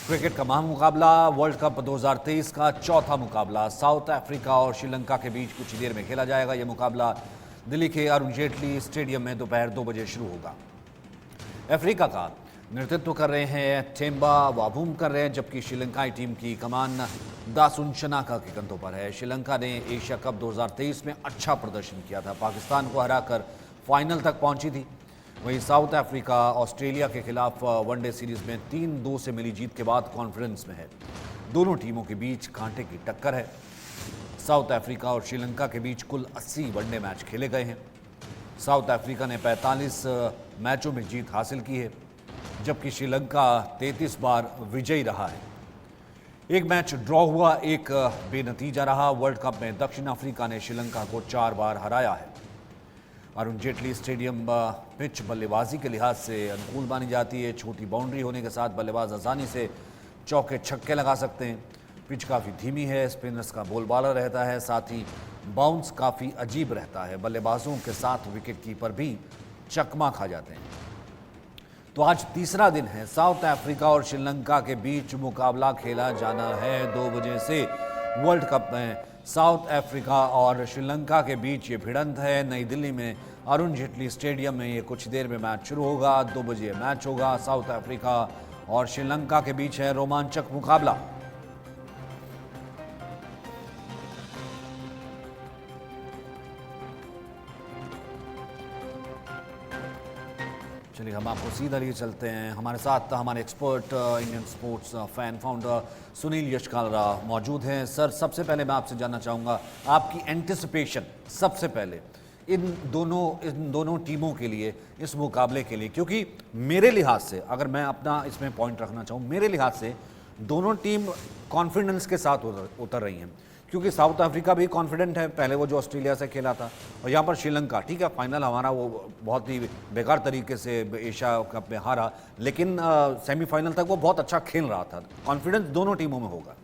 Cricket का महामुकाबला world cup 2023 का चौथा मुकाबला साउथ अफ्रीका और श्रीलंका के बीच कुछ ही देर में खेला जाएगा। यह मुकाबला दिल्ली के अरुण जेटली स्टेडियम में दोपहर 2 बजे शुरू होगा। अफ्रीका का नेतृत्व कर रहे हैं थेम्बा वावुम कर रहे हैं, जबकि श्रीलंकाई टीम की कमान दासुन शनाका के कंधों पर है। श्रीलंका ने एशिया कप 2023 में अच्छा प्रदर्शन किया था, पाकिस्तान को हराकर फाइनल तक पहुंची थी। वहीं साउथ अफ्रीका ऑस्ट्रेलिया के खिलाफ वनडे सीरीज में 3-2 से मिली जीत के बाद कॉन्फिडेंस में है। दोनों टीमों के बीच कांटे की टक्कर है। साउथ अफ्रीका और श्रीलंका के बीच कुल 80 वनडे मैच खेले गए हैं। साउथ अफ्रीका ने 45 मैचों में जीत हासिल की है, जबकि श्रीलंका 33 बार विजयी रहा है। एक मैच ड्रॉ हुआ, एक बेनतीजा रहा। वर्ल्ड कप में दक्षिण अफ्रीका ने श्रीलंका को 4 बार हराया है। अरुण जेटली स्टेडियम पिच बल्लेबाजी के लिहाज से अनुकूल मानी जाती है। छोटी बाउंड्री होने के साथ बल्लेबाज आसानी से चौके छक्के लगा सकते हैं। पिच काफ़ी धीमी है, स्पिनर्स का बोलबाला रहता है, साथ ही बाउंस काफ़ी अजीब रहता है। बल्लेबाजों के साथ विकेट कीपर भी चकमा खा जाते हैं। तो आज तीसरा दिन है। साउथ अफ्रीका और श्रीलंका के बीच मुकाबला खेला जाना है 2 बजे से। वर्ल्ड कप में साउथ अफ्रीका और श्रीलंका के बीच ये भिड़ंत है। नई दिल्ली में अरुण जेटली स्टेडियम में ये कुछ देर में मैच शुरू होगा। 2 बजे मैच होगा। साउथ अफ्रीका और श्रीलंका के बीच है रोमांचक मुकाबला। चलिए हम आपको सीधा लिए चलते हैं। हमारे साथ हमारे expert Indian sports fan founder Sunil Yashkalra मौजूद हैं। सर, सबसे पहले मैं आपसे जानना चाहूँगा आपकी एंटिसिपेशन सबसे पहले इन दोनों टीमों के लिए, इस मुकाबले के लिए, क्योंकि मेरे लिहाज से अगर मैं अपना इसमें पॉइंट रखना चाहूँ, मेरे लिहाज से दोनों टीम कॉन्फिडेंस के साथ उतर रही हैं। क्योंकि साउथ अफ्रीका भी कॉन्फिडेंट है, पहले वो जो ऑस्ट्रेलिया से खेला था, और यहाँ पर श्रीलंका, ठीक है फाइनल हमारा वो बहुत ही बेकार तरीके से एशिया कप में हारा, लेकिन सेमीफाइनल तक वो बहुत अच्छा खेल रहा था। कॉन्फिडेंस दोनों टीमों में होगा।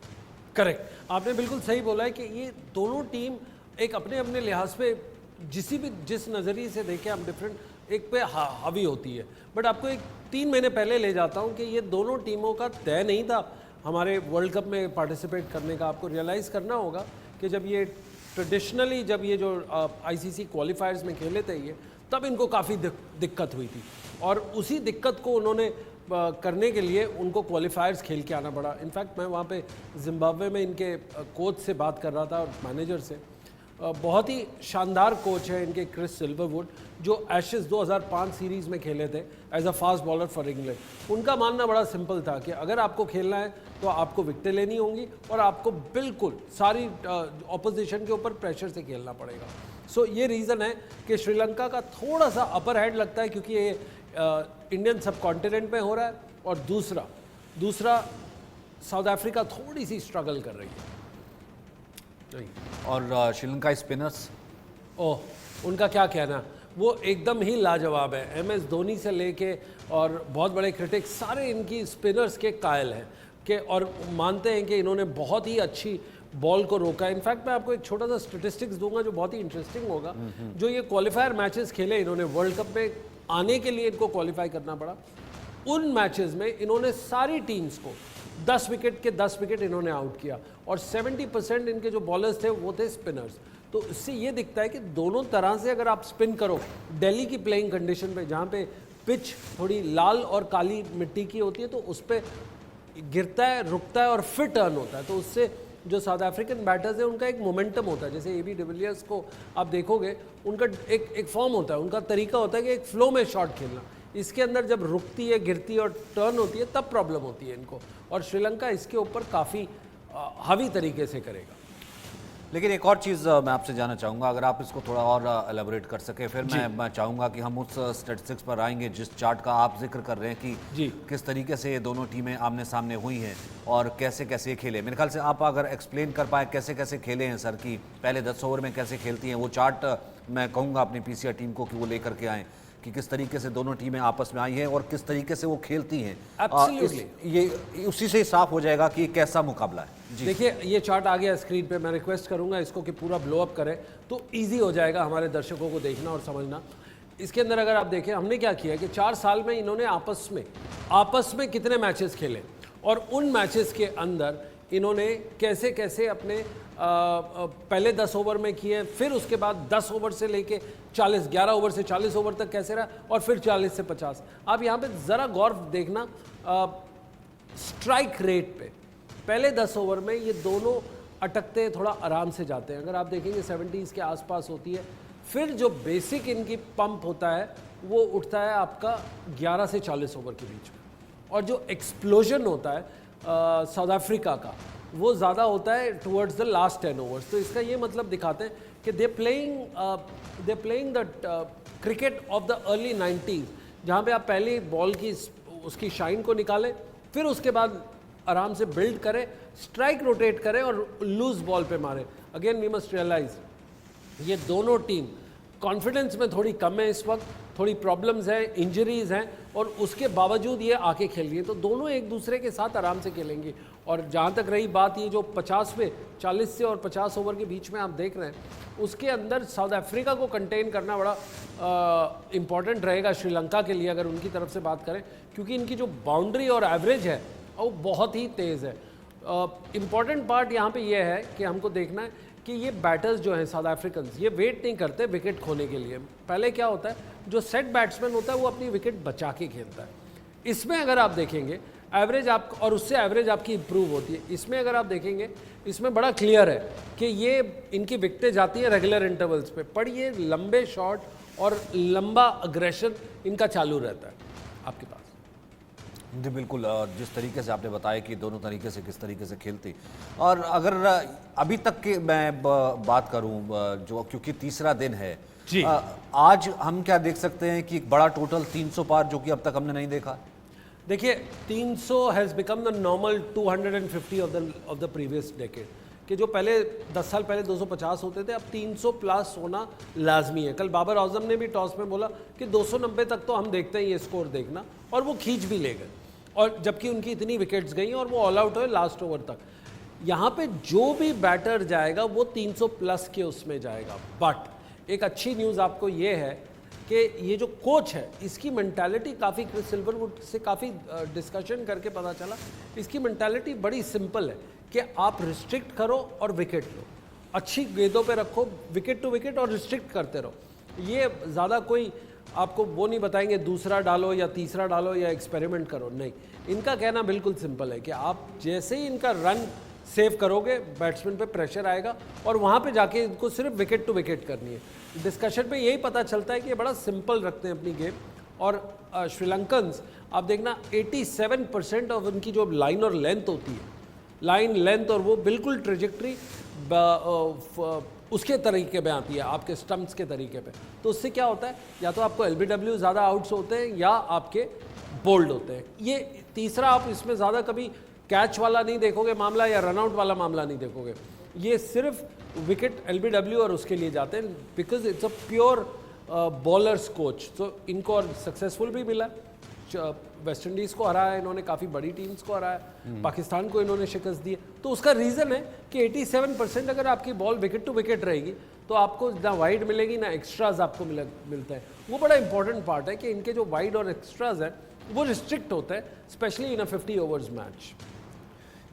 करेक्ट, आपने बिल्कुल सही बोला है कि ये दोनों टीम एक अपने अपने लिहाज पे जिस नज़रिए से देखें हम डिफरेंट एक पे हावी होती है। बट आपको एक 3 महीने पहले ले जाता हूँ कि ये दोनों टीमों का तय नहीं था हमारे वर्ल्ड कप में पार्टिसिपेट करने का। आपको रियलाइज़ करना होगा कि जब ये ट्रेडिशनली जब ये जो आईसीसी क्वालिफायर्स में खेले थे ये, तब इनको काफ़ी दिक्कत हुई थी, और उसी दिक्कत को उन्होंने करने के लिए उनको क्वालिफायर्स खेल के आना पड़ा। इनफैक्ट मैं वहाँ पे जिम्बाब्वे में इनके कोच से बात कर रहा था और मैनेजर से। बहुत ही शानदार कोच है इनके क्रिस सिल्वरवुड, जो एशेज़ 2005 सीरीज़ में खेले थे as a fast bowler for England. उनका मानना बड़ा सिंपल था कि अगर आपको खेलना है तो आपको विकेटें लेनी होंगी और आपको बिल्कुल सारी ऑपोजिशन के ऊपर प्रेशर से खेलना पड़ेगा। सो ये रीज़न है कि श्रीलंका का थोड़ा सा अपर हैंड लगता है, क्योंकि ये इंडियन सब कॉन्टिनेंट में हो रहा है, और दूसरा साउथ अफ्रीका थोड़ी सी स्ट्रगल कर रही है। और श्रीलंका स्पिनर्स, उनका क्या कहना, वो एकदम ही लाजवाब है। एमएस धोनी से लेके और बहुत बड़े क्रिटिक्स सारे इनकी स्पिनर्स के कायल हैं कि, और मानते हैं कि इन्होंने बहुत ही अच्छी बॉल को रोका। इनफैक्ट मैं आपको एक छोटा सा स्टेटिस्टिक्स दूंगा जो बहुत ही इंटरेस्टिंग होगा। जो ये क्वालिफायर मैचेस खेले इन्होंने, वर्ल्ड कप में आने के लिए इनको क्वालिफाई करना पड़ा, उन मैचेस में इन्होंने सारी टीम्स को 10 विकेट के 10 विकेट इन्होंने आउट किया, और 70% इनके जो बॉलर्स थे वो थे स्पिनर्स। तो इससे ये दिखता है कि दोनों तरह से अगर आप स्पिन करो, दिल्ली की प्लेइंग कंडीशन पे जहाँ पे पिच थोड़ी लाल और काली मिट्टी की होती है, तो उस पर गिरता है, रुकता है और फिर टर्न होता है, तो उससे जो साउथ अफ्रीकन बैटर्स हैं उनका एक मोमेंटम होता है। जैसे एबी डिविलियर्स को आप देखोगे, उनका एक फॉर्म होता है, उनका तरीका होता है कि एक फ्लो में शॉट खेलना। इसके अंदर जब रुकती है, गिरती है और टर्न होती है, तब प्रॉब्लम होती है इनको, और श्रीलंका इसके ऊपर काफ़ी हावी तरीके से करेगा। लेकिन एक और चीज़ मैं आपसे जानना चाहूँगा, अगर आप इसको थोड़ा और एलेबोरेट कर सके, फिर मैं चाहूँगा कि हम उस स्टैटिस्टिक्स पर आएंगे जिस चार्ट का आप जिक्र कर रहे हैं कि किस तरीके से ये दोनों टीमें आमने सामने हुई हैं और कैसे कैसे खेले। मेरे ख्याल से आप अगर एक्सप्लेन कर पाए कैसे कैसे खेले हैं सर, कि पहले 10 ओवर में कैसे खेलती हैं, वो चार्ट मैं कहूँगा अपनी पीसीआर टीम को कि वो लेकर के आएँ कि किस तरीके से दोनों टीमें आपस में आई हैं और किस तरीके से वो खेलती हैं। ये उसी से साफ हो जाएगा कि कैसा मुकाबला है। देखिए ये चार्ट आ गया स्क्रीन पे, मैं रिक्वेस्ट करूंगा इसको कि पूरा ब्लो अप करें तो इजी हो जाएगा हमारे दर्शकों को देखना और समझना। इसके अंदर अगर आप देखें हमने क्या किया कि 4 साल में इन्होंने आपस में कितने मैचेस खेले, और उन मैचेस के अंदर इन्होंने कैसे कैसे अपने पहले 10 ओवर में किए, फिर उसके बाद 10 ओवर से लेके 40, 11 ओवर से 40 ओवर तक कैसे रहा, और फिर 40 से 50। आप यहाँ पे ज़रा गौर देखना स्ट्राइक रेट पे, पहले 10 ओवर में ये दोनों अटकते थोड़ा आराम से जाते हैं, अगर आप देखेंगे 70s के आसपास होती है। फिर जो बेसिक इनकी पंप होता है वो उठता है आपका 11 से 40 ओवर के बीच में, और जो एक्सप्लोजन होता है साउथ अफ्रीका का वो ज़्यादा होता है टुवर्ड्स द लास्ट 10 ओवर्स। तो इसका ये मतलब दिखाते हैं कि they playing the cricket of the early 90s, जहाँ पे आप पहली बॉल की उसकी शाइन को निकालें, फिर उसके बाद आराम से बिल्ड करें, स्ट्राइक रोटेट करें और लूज बॉल पे मारें। अगेन वी मस्ट रियलाइज ये दोनों टीम कॉन्फिडेंस में थोड़ी कम है इस वक्त, थोड़ी प्रॉब्लम्स हैं, इंजरीज हैं, और उसके बावजूद ये आके खेल रही है, तो दोनों एक दूसरे के साथ आराम से खेलेंगे। और जहाँ तक रही बात ये जो 40 से और 50 ओवर के बीच में आप देख रहे हैं, उसके अंदर साउथ अफ्रीका को कंटेन करना बड़ा इम्पॉर्टेंट रहेगा श्रीलंका के लिए, अगर उनकी तरफ से बात करें, क्योंकि इनकी जो बाउंड्री और एवरेज है वो बहुत ही तेज़ है। इम्पॉर्टेंट पार्ट यहाँ पे ये है कि हमको देखना है कि ये बैटर्स जो हैं साउथ अफ्रीकन, ये वेट नहीं करते विकेट खोने के लिए। पहले क्या होता है, जो सेट बैट्समैन होता है वो अपनी विकेट बचा के खेलता है। इसमें अगर आप देखेंगे एवरेज आप, और उससे एवरेज आपकी इंप्रूव होती है। इसमें अगर आप देखेंगे, इसमें बड़ा क्लियर है कि ये इनकी विकेटें जाती हैं रेगुलर इंटरवल्स पे, पर ये लंबे शॉट और लंबा अग्रेशन इनका चालू रहता है आपके पास। जी बिल्कुल, जिस तरीके से आपने बताया कि दोनों तरीके से किस तरीके से खेलते, और अगर अभी तक की मैं बात करूं जो, क्योंकि तीसरा दिन है जी, आज हम क्या देख सकते हैं कि एक बड़ा टोटल 300 पार, जो कि अब तक हमने नहीं देखा। देखिए 300 has become the normal 250 of the previous decade, कि जो पहले 10 साल पहले 250 होते थे, अब 300 प्लस होना लाजमी है। कल बाबर आजम ने भी टॉस में बोला कि 290 तक तो हम देखते हैं ये स्कोर देखना, और वो खींच भी ले गए, और जबकि उनकी इतनी विकेट्स गई और वो ऑल आउट हुए लास्ट ओवर तक। यहाँ पे जो भी बैटर जाएगा वो 300 प्लस के उसमें जाएगा। बट एक अच्छी न्यूज़ आपको ये है कि ये जो कोच है इसकी मेंटालिटी काफ़ी, क्रिस सिल्वरवुड से काफ़ी डिस्कशन करके पता चला, इसकी मेंटालिटी बड़ी सिंपल है कि आप रिस्ट्रिक्ट करो और विकेट लो, अच्छी गेंदों पे रखो, विकेट टू विकेट, और रिस्ट्रिक्ट करते रहो। ये ज़्यादा कोई आपको वो नहीं बताएंगे दूसरा डालो या तीसरा डालो या एक्सपेरिमेंट करो, नहीं। इनका कहना बिल्कुल सिंपल है कि आप जैसे ही इनका रन सेव करोगे, बैट्समैन पे प्रेशर आएगा, और वहाँ पे जाके इनको सिर्फ विकेट टू विकेट करनी है। डिस्कशन पे यही पता चलता है कि ये बड़ा सिंपल रखते हैं अपनी गेम। और श्रीलंकन्स आप देखना 87% ऑफ उनकी जो लाइन और लेंथ होती है, लाइन लेंथ, और वो बिल्कुल ट्रेजेक्ट्री उसके तरीके पे आती है, आपके स्टम्प्स के तरीके पे। तो उससे क्या होता है, या तो आपको LBW ज़्यादा आउट्स होते हैं या आपके बोल्ड होते हैं। ये तीसरा आप इसमें ज़्यादा कभी कैच वाला नहीं देखोगे मामला, या रनआउट वाला मामला नहीं देखोगे। ये सिर्फ विकेट LBW और उसके लिए जाते हैं, because it's a pure bowlers coach. तो इनको और सक्सेसफुल भी मिला, वेस्ट इंडीज़ को हराया इन्होंने, काफ़ी बड़ी टीम्स को हराया, पाकिस्तान को इन्होंने शिकस्त दी। तो उसका रीज़न है कि 87% अगर आपकी बॉल विकेट टू विकेट रहेगी तो आपको ना वाइड मिलेगी ना एक्स्ट्राज आपको मिलता है। वो बड़ा इंपॉर्टेंट पार्ट है कि इनके जो वाइड और एक्स्ट्राज हैं वो रिस्ट्रिक्ट होते हैं, specially in a 50 overs match.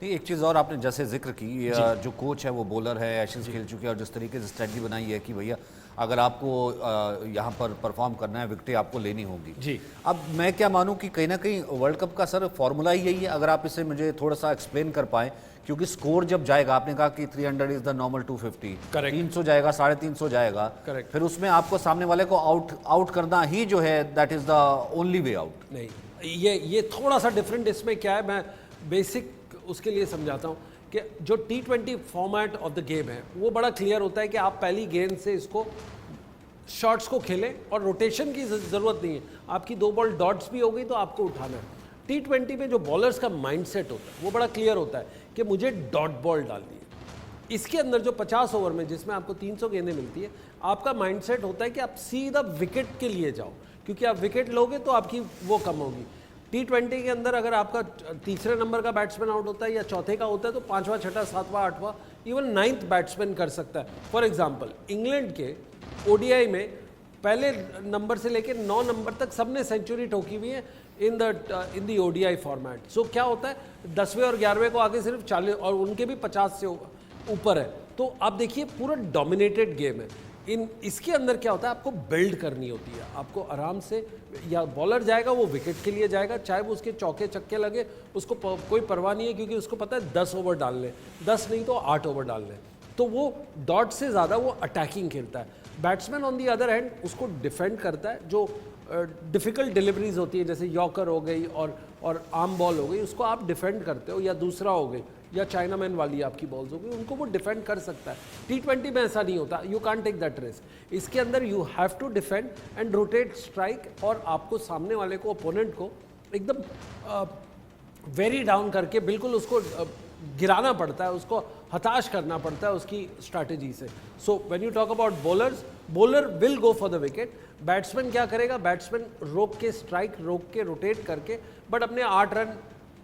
नहीं, एक चीज़ और आपने जैसे जिक्र की, जो कोच है वो बॉलर है, एशेज खेल चुके हैं, और जिस तरीके से स्ट्रेटजी बनाई है कि भैया अगर आपको यहाँ पर परफॉर्म करना है, विकेटें आपको लेनी होगी जी। अब मैं क्या मानूं कि कहीं ना कहीं वर्ल्ड कप का सर फॉर्मूला ही यही है, अगर आप इसे मुझे थोड़ा सा एक्सप्लेन कर पाएं, क्योंकि स्कोर जब जाएगा, आपने कहा कि 300 इज द नॉर्मल 250, 300 जाएगा, 350 जाएगा, फिर उसमें आपको सामने वाले को आउट करना ही जो है that is the only way out. नहीं, ये थोड़ा सा डिफरेंट इसमें क्या है, मैं बेसिक उसके लिए समझाता हूँ कि जो T20 format of the game है वो बड़ा क्लियर होता है कि आप पहली गेंद से इसको शॉट्स को खेलें और रोटेशन की ज़रूरत नहीं है। आपकी 2 बॉल डॉट्स भी हो गई तो आपको उठाना है। T20 में जो बॉलर्स का माइंडसेट होता है वो बड़ा क्लियर होता है कि मुझे डॉट बॉल डालनी है। इसके अंदर जो 50 ओवर में जिसमें आपको 300 गेंदें मिलती है, आपका माइंडसेट होता है कि आप सीधा विकेट के लिए जाओ, क्योंकि आप विकेट लोगे तो आपकी वो कम होगी। T20 के अंदर अगर आपका तीसरे नंबर का बैट्समैन आउट होता है या चौथे का होता है तो 5वां, 6वां, 7वां, 8वां, इवन 9th बैट्समैन कर सकता है। फॉर एग्जांपल इंग्लैंड के ODI में पहले नंबर से लेकर 9 नंबर तक सबने सेंचुरी ठोकी हुई है, इन द ODI फॉर्मेट। सो क्या होता है, 10वें और 11वें को आगे सिर्फ 40 और उनके भी 50 से ऊपर है। तो आप देखिए पूरा डोमिनेटेड गेम है। इसके अंदर क्या होता है, आपको बिल्ड करनी होती है, आपको आराम से, या बॉलर जाएगा वो विकेट के लिए जाएगा, चाहे वो उसके चौके चक्के लगे, उसको कोई परवाह नहीं है, क्योंकि उसको पता है 10 ओवर डालने, 10 नहीं तो 8 ओवर डालने। तो वो डॉट से ज़्यादा वो अटैकिंग खेलता है। Batsman on the other hand उसको डिफेंड करता है, जो डिफ़िकल्ट डिलीवरीज होती है जैसे यॉर्कर हो गई और आर्म बॉल हो गई, उसको आप डिफेंड करते हो, या दूसरा हो गई, या चाइनामैन वाली आपकी बॉल्स हो गई, उनको वो डिफेंड कर सकता है। T20 में ऐसा नहीं होता, you can't take that risk. इसके अंदर you have to defend and rotate strike, और आपको सामने वाले को, ओपोनेंट को एकदम वेरी डाउन करके बिल्कुल उसको गिराना पड़ता है, उसको हताश करना पड़ता है उसकी स्ट्रैटेजी से। So when you talk about bowlers, bowler will go for the wicket. Batsman क्या करेगा, बैट्समैन रोक के, स्ट्राइक रोक के, रोटेट करके, बट अपने 8 रन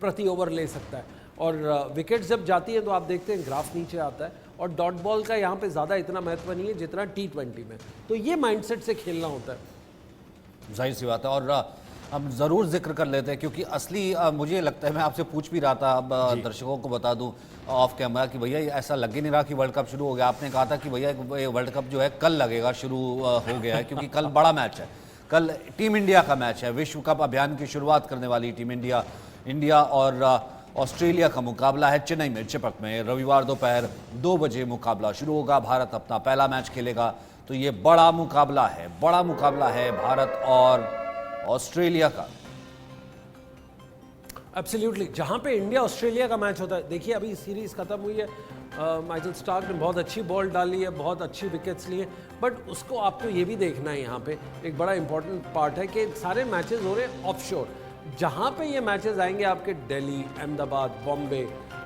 प्रति ओवर ले सकता है। और विकेट जब जाती है तो आप देखते हैं ग्राफ नीचे आता है, और डॉट बॉल का यहाँ पे ज़्यादा इतना महत्व नहीं है जितना T20 में। तो ये माइंडसेट से खेलना होता है। जाहिर सी बात है। और हम ज़रूर जिक्र कर लेते हैं, क्योंकि असली मुझे लगता है, मैं आपसे पूछ भी रहा था, अब दर्शकों को बता दूं ऑफ कैमरा कि भैया ऐसा लग ही नहीं रहा कि वर्ल्ड कप शुरू हो गया। आपने कहा था कि भैया ये वर्ल्ड कप जो है कल लगेगा, शुरू हो गया है, क्योंकि कल बड़ा मैच है, कल टीम इंडिया का मैच है। विश्व कप अभियान की शुरुआत करने वाली टीम इंडिया और ऑस्ट्रेलिया का मुकाबला है चेन्नई में, चिपक में। रविवार दोपहर 2 बजे मुकाबला शुरू होगा। भारत अपना पहला मैच खेलेगा, तो ये बड़ा मुकाबला है भारत और ऑस्ट्रेलिया का। एब्सोल्युटली, जहाँ पे इंडिया ऑस्ट्रेलिया का मैच होता है, देखिए अभी सीरीज खत्म हुई है, माइकल स्टार्क ने बहुत अच्छी बॉल डाली है, बहुत अच्छी विकेट्स लिए, बट उसको आपको ये भी देखना है, यहाँ पे एक बड़ा इंपॉर्टेंट पार्ट है कि सारे मैचेस हो रहे हैं ऑफशोर। जहाँ पे ये मैचेस आएंगे आपके दिल्ली, अहमदाबाद, बॉम्बे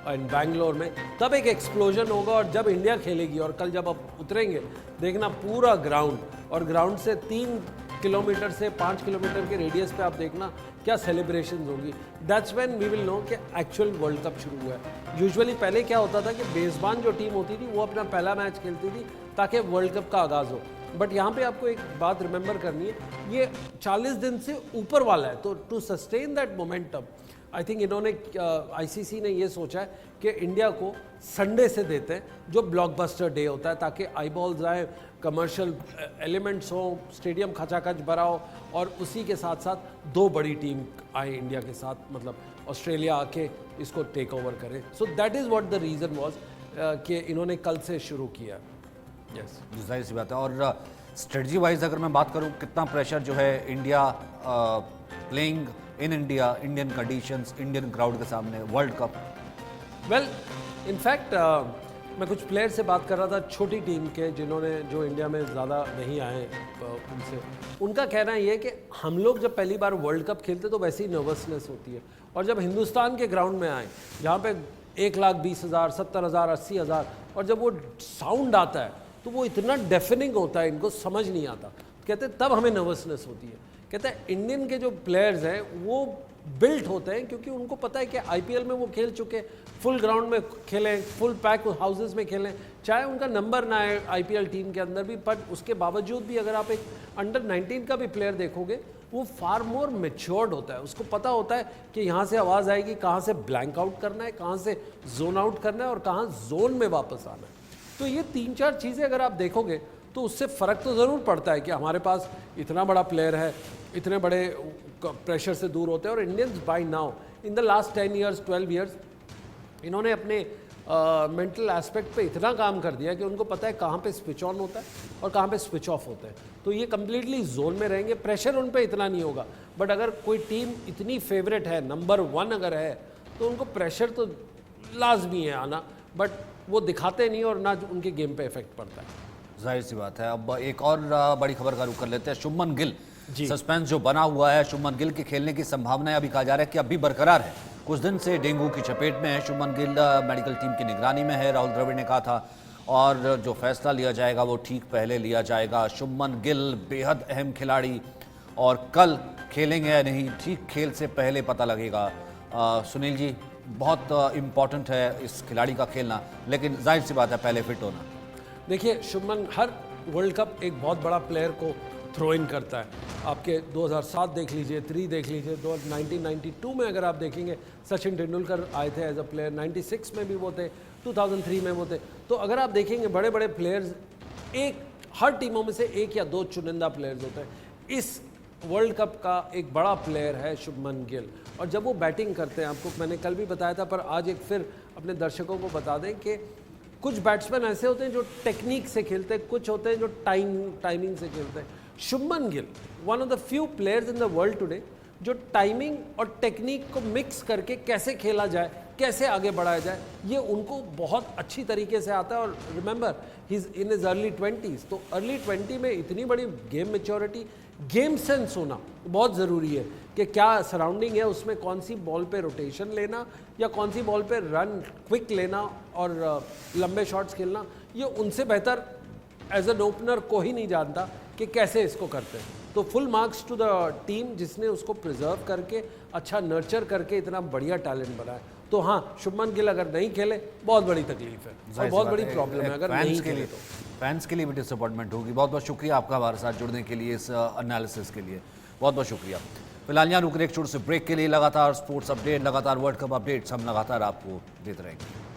एंड बैंगलोर में, तब एक एक्सप्लोजन होगा। और जब इंडिया खेलेगी और कल जब आप उतरेंगे, देखना पूरा ग्राउंड, और ग्राउंड से 3 किलोमीटर से 5 किलोमीटर के रेडियस पे आप देखना क्या सेलिब्रेशंस होगी। That's when we will know कि एक्चुअल वर्ल्ड कप शुरू हुआ है। यूजुअली पहले क्या होता था कि मेज़बान जो टीम होती थी वो अपना पहला मैच खेलती थी ताकि वर्ल्ड कप का आगाज़ हो। बट यहाँ पे आपको एक बात रिमेंबर करनी है, ये 40 दिन से ऊपर वाला है, तो to sustain that momentum, I think इन्होंने ICC ने ये सोचा है कि इंडिया को संडे से देते हैं, जो ब्लॉकबस्टर डे होता है, ताकि आई बॉल्स आए, कमर्शियल एलिमेंट्स हो, स्टेडियम खचाखच भरा हो, और उसी के साथ साथ 2 बड़ी टीम आए इंडिया के साथ, मतलब ऑस्ट्रेलिया आके इसको टेक ओवर करे। So that is what the reason was कि इन्होंने कल से शुरू किया। यस, जाहिर सी बात है। और स्ट्रेटजी वाइज अगर मैं बात करूं, कितना प्रेशर जो है India playing in India, Indian conditions, Indian crowd के सामने, वर्ल्ड कप। वेल इनफैक्ट मैं कुछ प्लेयर से बात कर रहा था, छोटी टीम के, जो इंडिया में ज़्यादा नहीं आए, उनसे उनका कहना ये है कि हम लोग जब पहली बार वर्ल्ड कप खेलते तो वैसे ही नर्वसनेस होती है, और जब हिंदुस्तान के ग्राउंड में आए, जहाँ पे 1,20,000, 70,000, 80,000, और जब वो साउंड आता है तो वो इतना डेफिनिंग होता है, इनको समझ नहीं आता। कहते तब हमें नर्वसनेस होती है। कहते हैं इंडियन के जो प्लेयर्स हैं वो बिल्ट होते हैं, क्योंकि उनको पता है कि IPL में वो खेल चुके, फुल ग्राउंड में खेलें, फुल पैक हाउसेस में खेलें, चाहे उनका नंबर ना आए IPL टीम के अंदर भी, बट उसके बावजूद भी अगर आप एक अंडर 19 का भी प्लेयर देखोगे, वो फार मोर मेच्योर्ड होता है। उसको पता होता है कि यहाँ से आवाज़ आएगी, कहाँ से ब्लैंक आउट करना है, कहाँ से जोन आउट करना है, और कहाँ जोन में वापस आना है। तो ये 3-4 चीज़ें अगर आप देखोगे तो उससे फ़र्क तो ज़रूर पड़ता है कि हमारे पास इतना बड़ा प्लेयर है, इतने बड़े प्रेशर से दूर होते हैं। और Indians by now in the last 10 years 12 years इन्होंने अपने मेंटल एस्पेक्ट पे इतना काम कर दिया कि उनको पता है कहाँ पे स्विच ऑन होता है और कहाँ पे स्विच ऑफ होता है। तो ये कम्प्लीटली जोन में रहेंगे, प्रेशर उन पे इतना नहीं होगा। बट अगर कोई टीम इतनी फेवरेट है, नंबर 1 अगर है, तो उनको प्रेशर तो लाजमी है आना, बट वो दिखाते नहीं और ना उनके गेम पे इफेक्ट पड़ता है। जाहिर सी बात है। अब एक और बड़ी खबर का रुख कर लेते हैं। शुभमन गिल, जी। सस्पेंस जो बना हुआ है, शुभमन गिल के खेलने की संभावनाएं अभी कहा जा रहा है कि अभी बरकरार है। कुछ दिन से डेंगू की चपेट में है। शुभमन गिल मेडिकल टीम की निगरानी में है, राहुल द्रविड़ ने कहा था, और जो फैसला लिया जाएगा वो ठीक पहले लिया जाएगा। शुभमन गिल बेहद अहम खिलाड़ी, और कल खेलेंगे या नहीं, ठीक खेल से पहले पता लगेगा। सुनील जी, बहुत इम्पॉर्टेंट है इस खिलाड़ी का खेलना, लेकिन जाहिर सी बात है पहले फिट होना। देखिए शुभमन हर वर्ल्ड कप एक बहुत बड़ा प्लेयर को थ्रो इन करता है। आपके 2007 देख लीजिए, 3 देख लीजिए, 1992 में अगर आप देखेंगे सचिन तेंदुलकर आए थे एज अ प्लेयर, 96 में भी वो थे, 2003 में वो थे। तो अगर आप देखेंगे बड़े बड़े प्लेयर्स, एक हर टीमों में से एक या दो चुनिंदा प्लेयर्स होते हैं। इस वर्ल्ड कप का एक बड़ा प्लेयर है शुभमन गिल, और जब वो बैटिंग करते हैं, आपको मैंने कल भी बताया था पर आज एक फिर अपने दर्शकों को बता दें कि कुछ बैट्समैन ऐसे होते हैं जो टेक्निक से खेलते हैं, कुछ होते हैं जो टाइमिंग से खेलते हैं। Shubman Gill one of the few players in the world today जो टाइमिंग और टेक्निक को मिक्स करके कैसे खेला जाए, कैसे आगे बढ़ाया जाए, ये उनको बहुत अच्छी तरीके से आता है। और remember he is in is early 20s, तो अर्ली 20 में इतनी बड़ी गेम मैच्योरिटी, गेम सेंस होना बहुत ज़रूरी है कि क्या सराउंडिंग है, उसमें कौन सी बॉल पे रोटेशन लेना या कौन सी बॉल पे रन क्विक लेना और लंबे शॉट्स खेलना, ये उनसे बेहतर एज एन ओपनर को ही नहीं जानता कि कैसे इसको करते हैं। तो full marks to the team जिसने उसको प्रिजर्व करके, अच्छा नर्चर करके इतना बढ़िया टैलेंट बनाया। तो हाँ, शुभमन गिल अगर नहीं खेले बहुत बड़ी तकलीफ है और बहुत बड़ी प्रॉब्लम है अगर नहीं खेले तो। फैंस के लिए भी डिसअपॉइंटमेंट होगी। बहुत बहुत शुक्रिया आपका हमारे साथ जुड़ने के लिए, इस एनालिसिस के लिए बहुत बहुत शुक्रिया। फिलहाल यहाँ रुक रहे एक छोटे से ब्रेक के लिए। लगातार स्पोर्ट्स अपडेट, लगातार वर्ल्ड कप अपडेट्स हम लगातार आपको देते रहेंगे।